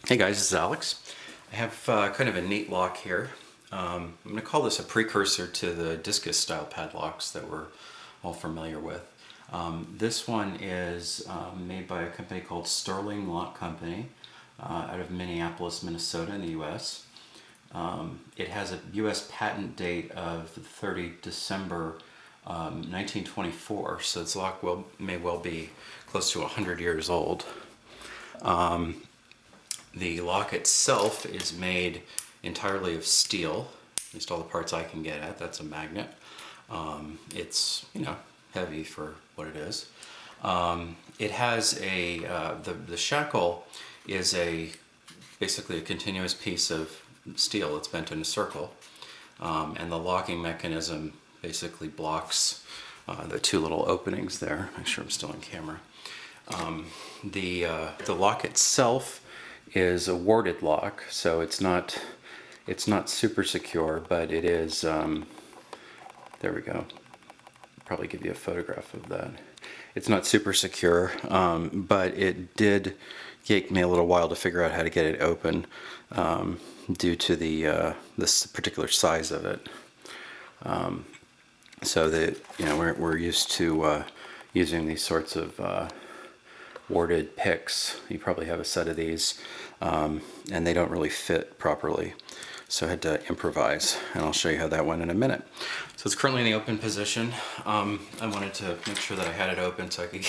Hey guys, this is Alex. I have kind of a neat lock here. I'm going to call this a precursor to the discus-style padlocks that we're all familiar with. This one is made by a company called Sterling Lock Company out of Minneapolis, Minnesota in the US. It has a US patent date of 30 December 1924, so its lock may well be close to 100 years old. The lock itself is made entirely of steel, at least all the parts I can get at. That's a magnet. It's, heavy for what it is. It has the shackle is basically a continuous piece of steel that's bent in a circle. And the locking mechanism basically blocks the two little openings there. Make sure I'm still on camera. The lock itself is a warded lock, so it's not super secure, but it is. There we go. Probably give you a photograph of that. It's not super secure, but it did take me a little while to figure out how to get it open due to this particular size of it. So that we're used to using these sorts of warded picks. You probably have a set of these, and they don't really fit properly. So I had to improvise, and I'll show you how that went in a minute. So it's currently in the open position. I wanted to make sure that I had it open so I could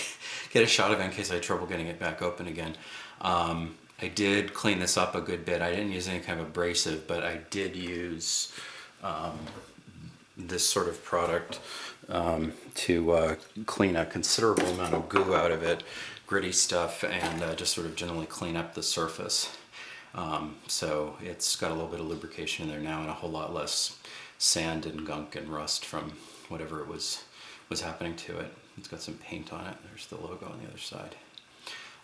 get a shot of it in case I had trouble getting it back open again. I did clean this up a good bit. I didn't use any kind of abrasive, but I did use this sort of product to clean a considerable amount of goo out of it, gritty stuff, and just sort of generally clean up the surface. So it's got a little bit of lubrication in there now and a whole lot less sand and gunk and rust from whatever it was happening to it. It's got some paint on it. There's the logo on the other side.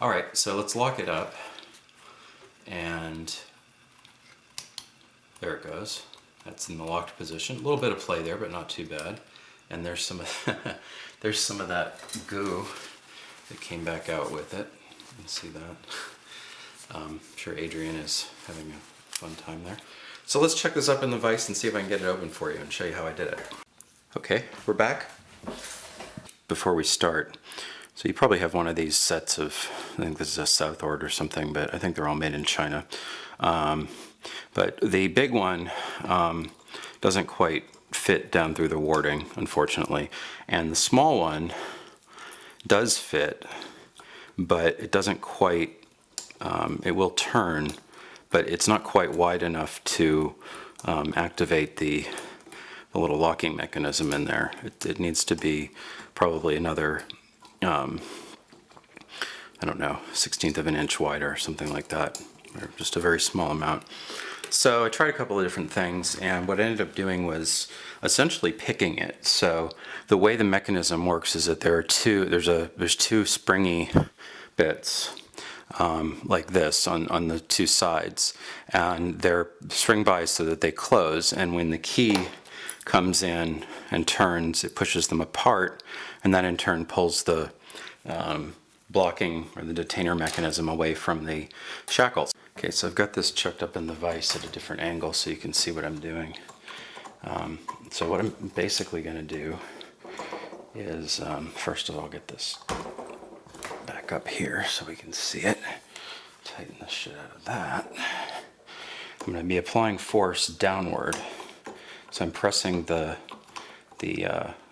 All right, so let's lock it up, and there it goes. That's in the locked position. A little bit of play there, but not too bad. And there's some of there's some of that goo that came back out with it. You can see that. I'm sure Adrian is having a fun time there. So let's check this up in the vise and see if I can get it open for you and show you how I did it. Okay, we're back. Before we start, so you probably have one of these sets of, I think this is a Southord or something, but I think they're all made in China. But the big one doesn't quite fit down through the warding, unfortunately. And the small one does fit, but it doesn't quite, it will turn, but it's not quite wide enough to activate the little locking mechanism in there. It needs to be probably another, I don't know, 1/16 of an inch wider or something like that, or just a very small amount. So I tried a couple of different things, and what I ended up doing was essentially picking it. So the way the mechanism works is that there's two springy bits like this on the two sides, and they're spring buys so that they close, and when the key comes in and turns, it pushes them apart, and that in turn pulls the blocking or the detainer mechanism away from the shackles. Okay, so I've got this chucked up in the vise at a different angle so you can see what I'm doing. So what I'm basically going to do is, first of all, get this back up here so we can see it. Tighten the shit out of that. I'm going to be applying force downward. So I'm pressing the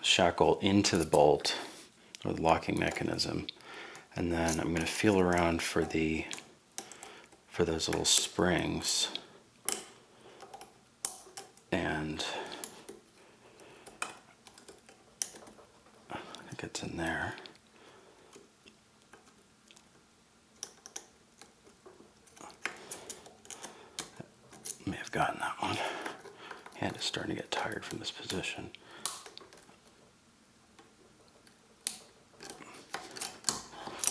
shackle into the bolt or the locking mechanism, and then I'm going to feel around for those little springs, and I think it's in there. May have gotten that one. Hand is starting to get tired from this position.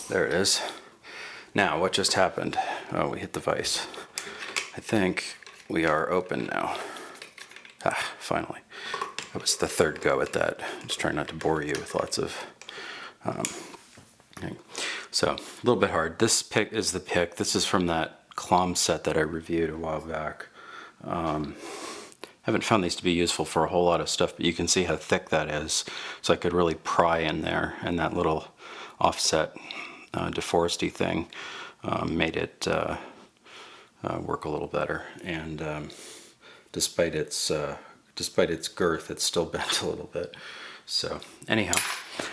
There it is. Now, what just happened? Oh, we hit the vise. I think we are open now. Finally. That was the third go at that. I'm just trying not to bore you with lots of So a little bit hard. This pick is the pick. This is from that clom set that I reviewed a while back. Haven't found these to be useful for a whole lot of stuff, but you can see how thick that is. So I could really pry in there, and that little offset deforesty thing made it work a little better. And despite its girth, it's still bent a little bit. So anyhow,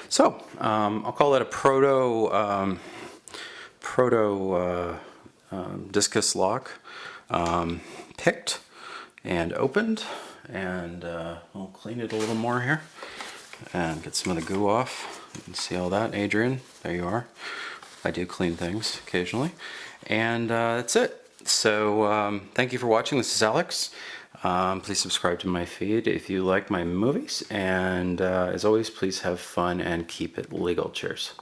so I'll call it a proto-discus lock, picked and opened, and I'll clean it a little more here and get some of the goo off. You can see all that, Adrian. There you are. I do clean things occasionally, and that's it. So thank you for watching. This is Alex. Please subscribe to my feed if you like my movies, and as always, please have fun and keep it legal. Cheers.